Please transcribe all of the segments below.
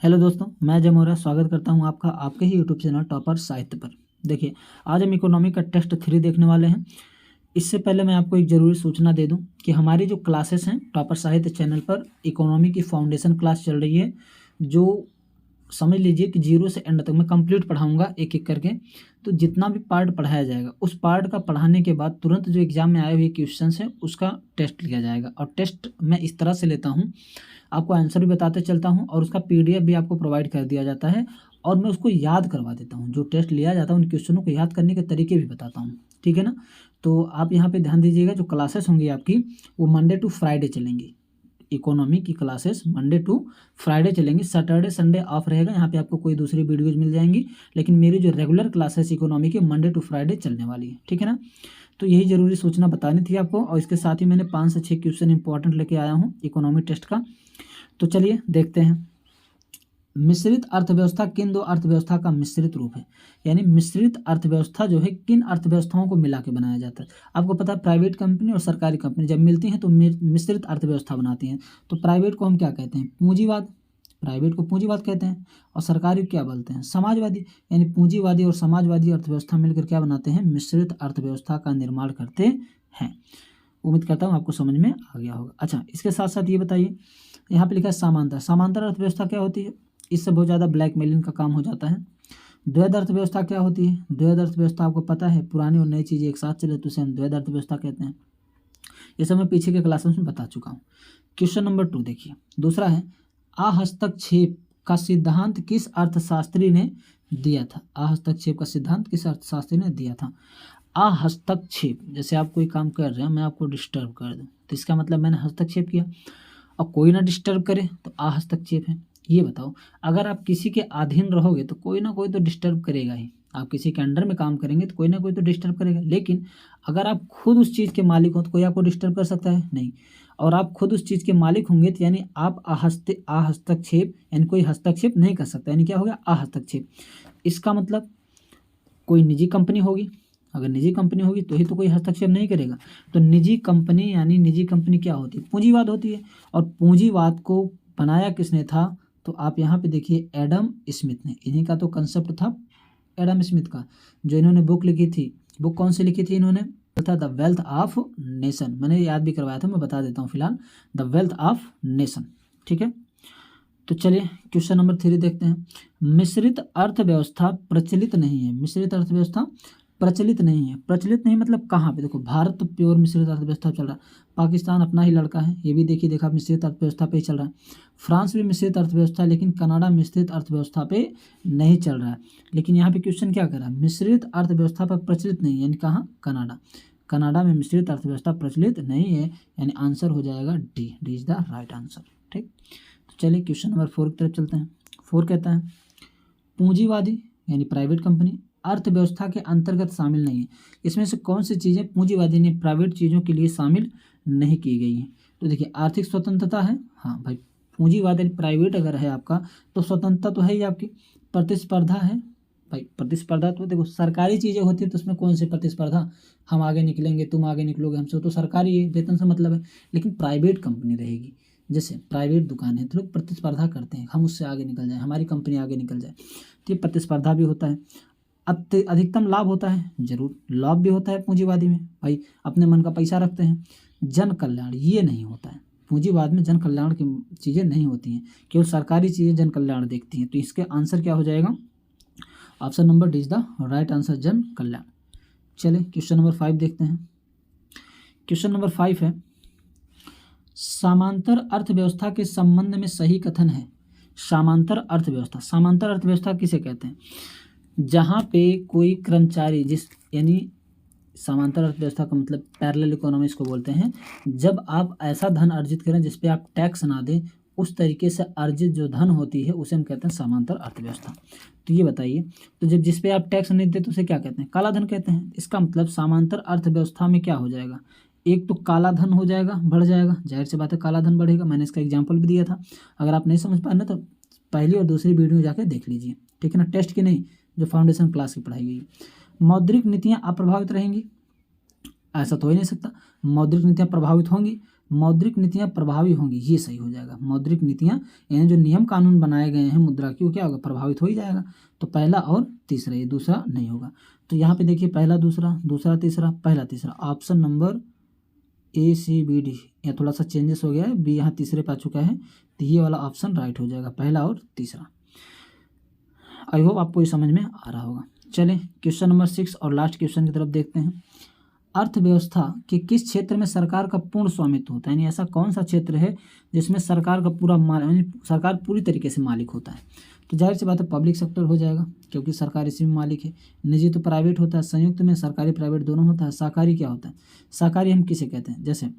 Hello दोस्तों, मैं जय मौर्य स्वागत करता हूं आपका आपके ही यूट्यूब चैनल टॉपर साहित्य पर। देखिए, आज हम इकोनॉमी का टेस्ट 3 देखने वाले हैं। इससे पहले मैं आपको एक ज़रूरी सूचना दे दूं कि हमारी जो क्लासेस हैं टॉपर साहित्य चैनल पर इकोनॉमी की फाउंडेशन क्लास चल रही है, जो समझ लीजिए कि 0 से एंड तक मैं कंप्लीट पढ़ाऊंगा एक एक करके। तो जितना भी पार्ट पढ़ाया जाएगा उस पार्ट का पढ़ाने के बाद तुरंत जो एग्जाम में आए हुए क्वेश्चंस हैं उसका टेस्ट लिया जाएगा। और टेस्ट मैं इस तरह से लेता हूँ, आपको आंसर भी बताते चलता हूँ और उसका पीडीएफ भी आपको प्रोवाइड कर दिया जाता है और मैं उसको याद करवा देता हूँ। जो टेस्ट लिया जाता है उन क्वेश्चनों को याद करने के तरीके भी बताता हूँ, ठीक है ना। तो आप यहाँ पे ध्यान दीजिएगा, जो क्लासेस होंगी आपकी वो मंडे टू फ्राइडे चलेंगी। इकोनॉमी की क्लासेस मंडे टू फ्राइडे चलेंगी, सैटरडे संडे ऑफ रहेगा। यहाँ पे आपको कोई दूसरी वीडियोज मिल जाएंगी, लेकिन मेरी जो रेगुलर क्लासेस इकोनॉमी की मंडे टू फ्राइडे चलने वाली है, ठीक है ना। तो यही जरूरी सूचना बतानी थी आपको। और इसके साथ ही मैंने 5 से 6 क्वेश्चन इंपॉर्टेंट लेके आया हूँ इकोनॉमी टेस्ट का। तो चलिए देखते हैं। मिश्रित अर्थव्यवस्था किन दो अर्थव्यवस्था का मिश्रित रूप है। यानी मिश्रित अर्थव्यवस्था जो है किन अर्थव्यवस्थाओं को मिला के बनाया जाता है। आपको पता है प्राइवेट कंपनी और सरकारी कंपनी जब मिलती हैं तो मिश्रित अर्थव्यवस्था बनाती हैं। तो प्राइवेट को हम क्या कहते हैं? पूंजीवाद। प्राइवेट को पूंजीवाद कहते हैं। और सरकारी को क्या बोलते हैं? समाजवादी। यानी पूंजीवादी और समाजवादी अर्थव्यवस्था मिलकर क्या बनाते हैं? मिश्रित अर्थव्यवस्था का निर्माण करते हैं। उम्मीद करता हूँ आपको समझ में आ गया होगा। अच्छा, इसके साथ साथ ये बताइए, यहाँ पे लिखा है समांतर। समांतर अर्थव्यवस्था क्या होती है? इससे बहुत ज़्यादा ब्लैकमेलिंग का काम हो जाता है। द्वैध अर्थव्यवस्था क्या होती है? द्वैध अर्थव्यवस्था आपको पता है, पुरानी और नई चीज़ें एक साथ चले तो उसे हम द्वैध अर्थव्यवस्था कहते हैं। ये सब मैं पीछे के क्लासेस में बता चुका हूँ। क्वेश्चन नंबर 2 देखिए, दूसरा है अहस्तक्षेप का सिद्धांत किस अर्थशास्त्री ने दिया था? अहस्तक्षेप का सिद्धांत किस अर्थशास्त्री ने दिया था? अहस्तक्षेप, जैसे आप कोई काम कर रहे हैं, मैं आपको डिस्टर्ब कर दूं तो इसका मतलब मैंने हस्तक्षेप किया। और कोई ना डिस्टर्ब करे तो अहस्तक्षेप है। ये बताओ, अगर आप किसी के अधीन रहोगे तो कोई ना कोई तो डिस्टर्ब करेगा ही। आप किसी के अंडर में काम करेंगे तो कोई ना कोई तो डिस्टर्ब करेगा। लेकिन अगर आप खुद उस चीज़ के मालिक हो तो कोई आपको डिस्टर्ब कर सकता है? नहीं। और आप खुद उस चीज़ के मालिक होंगे तो यानी आप अहस्तक्षेप, यानी कोई हस्तक्षेप नहीं कर सकता। यानी क्या हो गया? अहस्तक्षेप। इसका मतलब कोई निजी कंपनी होगी, अगर निजी कंपनी होगी तो ही तो कोई हस्तक्षेप नहीं करेगा। तो निजी कंपनी, यानी निजी कंपनी क्या होती है? पूंजीवाद होती है। और पूंजीवाद को बनाया किसने था? तो आप यहाँ पे देखिए, एडम स्मिथ ने। इन्हीं का तो कंसेप्ट था, एडम स्मिथ का। जो इन्होंने बुक लिखी थी, बुक कौन सी लिखी थी इन्होंने? था द वेल्थ ऑफ नेशन। मैंने याद भी करवाया था, मैं बता देता हूँ फिलहाल, द वेल्थ ऑफ नेशन, ठीक है। तो चलिए क्वेश्चन नंबर 3 देखते हैं। मिश्रित अर्थव्यवस्था प्रचलित नहीं है। मिश्रित अर्थव्यवस्था प्रचलित नहीं है। प्रचलित नहीं मतलब कहाँ पे? देखो, भारत तो प्योर मिश्रित अर्थव्यवस्था चल रहा है, पाकिस्तान अपना ही लड़का है, ये भी देखिए, देखा मिश्रित अर्थव्यवस्था पे ही चल रहा है। फ्रांस भी मिश्रित अर्थव्यवस्था है, लेकिन कनाडा मिश्रित अर्थव्यवस्था पे नहीं चल रहा है। लेकिन यहाँ पे क्वेश्चन क्या कर रहा है? मिश्रित अर्थव्यवस्था पर प्रचलित नहीं है, यानी कहाँ? कनाडा। कनाडा में मिश्रित अर्थव्यवस्था प्रचलित नहीं है, यानी आंसर हो जाएगा D. D is the right answer, ठीक। तो चलिए क्वेश्चन नंबर 4 की तरफ चलते हैं। 4 कहता है पूंजीवादी यानी प्राइवेट कंपनी अर्थव्यवस्था के अंतर्गत शामिल नहीं है। इसमें से कौन सी चीज़ें पूंजीवादी ने प्राइवेट चीज़ों के लिए शामिल नहीं की गई हैं? तो देखिए, आर्थिक स्वतंत्रता है। हाँ भाई, पूंजीवादी प्राइवेट अगर है आपका तो स्वतंत्रता तो है ही आपकी। प्रतिस्पर्धा है भाई, प्रतिस्पर्धा तो देखो सरकारी चीज़ें होती है तो उसमें कौन सी प्रतिस्पर्धा? हम आगे निकलेंगे, तुम आगे निकलोगे हमसे, तो सरकारी है, वेतन से मतलब है। लेकिन प्राइवेट कंपनी रहेगी, जैसे प्राइवेट दुकान है तो लोग प्रतिस्पर्धा करते हैं, हम उससे आगे निकल जाए, हमारी कंपनी आगे निकल जाए, तो ये प्रतिस्पर्धा भी होता है। अधिकतम लाभ होता है, जरूर लाभ भी होता है पूंजीवादी में, भाई अपने मन का पैसा रखते हैं। जन कल्याण ये नहीं होता है पूंजीवाद में, जन कल्याण की चीज़ें नहीं होती हैं, केवल सरकारी चीज़ें जन कल्याण देखती हैं। तो इसके आंसर क्या हो जाएगा? Option number D is the right answer, जन कल्याण। चलिए क्वेश्चन नंबर 5 देखते हैं। क्वेश्चन नंबर 5 है समांतर अर्थव्यवस्था के संबंध में सही कथन है। समांतर अर्थव्यवस्था, समांतर अर्थव्यवस्था किसे कहते हैं? जहाँ पे कोई कर्मचारी, जिस यानी समांतर अर्थव्यवस्था का मतलब पैरेलल इकोनॉमिक्स को बोलते हैं, जब आप ऐसा धन अर्जित करें जिस पे आप टैक्स ना दें, उस तरीके से अर्जित जो धन होती है उसे हम कहते हैं समांतर अर्थव्यवस्था। तो ये बताइए, तो जब जिस पे आप टैक्स नहीं देते तो उसे क्या कहते हैं? काला धन कहते हैं। इसका मतलब समांतर अर्थव्यवस्था में क्या हो जाएगा? एक तो काला धन हो जाएगा, बढ़ जाएगा, जाहिर सी बात है काला धन बढ़ेगा। मैंने इसका एग्जाम्पल भी दिया था, अगर आप नहीं समझ पाए ना तो पहली और दूसरी वीडियो जाकर देख लीजिए, ठीक है ना, टेस्ट की नहीं, जो फाउंडेशन क्लास की पढ़ाई गई। मौद्रिक नीतियाँ अप्रभावित रहेंगी? ऐसा तो हो ही नहीं सकता, मौद्रिक नीतियाँ प्रभावित होंगी। मौद्रिक नीतियाँ प्रभावी होंगी, ये सही हो जाएगा। मौद्रिक नीतियाँ यानी जो नियम कानून बनाए गए हैं मुद्रा की, वो क्या होगा, प्रभावित हो ही जाएगा। तो पहला और तीसरा, ये दूसरा नहीं होगा। तो यहाँ पे देखिए पहला दूसरा, दूसरा तीसरा, पहला तीसरा, ऑप्शन नंबर ACBD, या थोड़ा सा चेंजेस हो गया है, बी यहाँ तीसरे पे आ चुका है, तो ये वाला ऑप्शन राइट हो जाएगा, पहला और तीसरा। आई होप आपको ये समझ में आ रहा होगा। चलें क्वेश्चन नंबर 6 और लास्ट क्वेश्चन की तरफ देखते हैं। अर्थव्यवस्था के किस क्षेत्र में सरकार का पूर्ण स्वामित्व होता है, यानी ऐसा कौन सा क्षेत्र है जिसमें सरकार का पूरा यानी सरकार पूरी तरीके से मालिक होता है। तो जाहिर सी बात है पब्लिक सेक्टर हो जाएगा, क्योंकि सरकार इसी में मालिक है। निजी तो प्राइवेट होता है, संयुक्त में सरकारी प्राइवेट दोनों होता है। सहकारी क्या होता है, सहकारी हम किसे कहते हैं, जैसे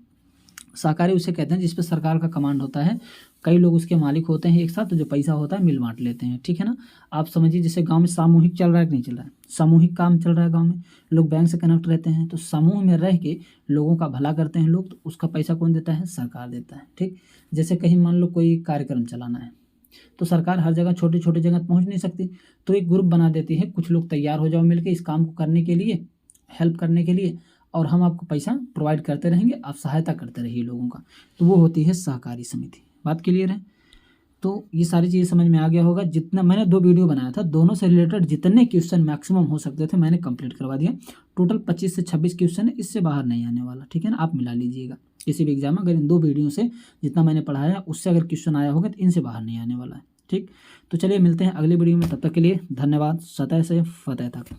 सहकारी उसे कहते हैं जिस पर सरकार का कमांड होता है, कई लोग उसके मालिक होते हैं एक साथ, तो जो पैसा होता है मिल बांट लेते हैं, ठीक है ना। आप समझिए जैसे गांव में सामूहिक चल रहा है कि नहीं चल रहा है, सामूहिक काम चल रहा है गांव में, लोग बैंक से कनेक्ट रहते हैं, तो समूह में रह के लोगों का भला करते हैं लोग, तो उसका पैसा कौन देता है, सरकार देता है, ठीक। जैसे कहीं मान लो कोई कार्यक्रम चलाना है, तो सरकार हर जगह छोटे छोटे जगह पहुँच नहीं सकती, तो एक ग्रुप बना देती है, कुछ लोग तैयार हो जाओ मिलकर इस काम को करने के लिए, हेल्प करने के लिए, और हम आपको पैसा प्रोवाइड करते रहेंगे, आप सहायता करते रहिए लोगों का, तो वो होती है सहकारी समिति। बात क्लियर है। तो ये सारी चीज़ें समझ में आ गया होगा। जितना मैंने 2 वीडियो बनाया था, दोनों से रिलेटेड जितने क्वेश्चन मैक्सिमम हो सकते थे मैंने कंप्लीट करवा दिया। टोटल 25 से 26 क्वेश्चन है, इससे बाहर नहीं आने वाला, ठीक है ना। आप मिला लीजिएगा किसी भी एग्जाम में, अगर इन 2 वीडियो से जितना मैंने पढ़ाया उससे अगर क्वेश्चन आया होगा तो इनसे बाहर नहीं आने वाला है, ठीक। तो चलिए मिलते हैं अगले वीडियो में, तब तक के लिए धन्यवाद। सतह से फतह तक।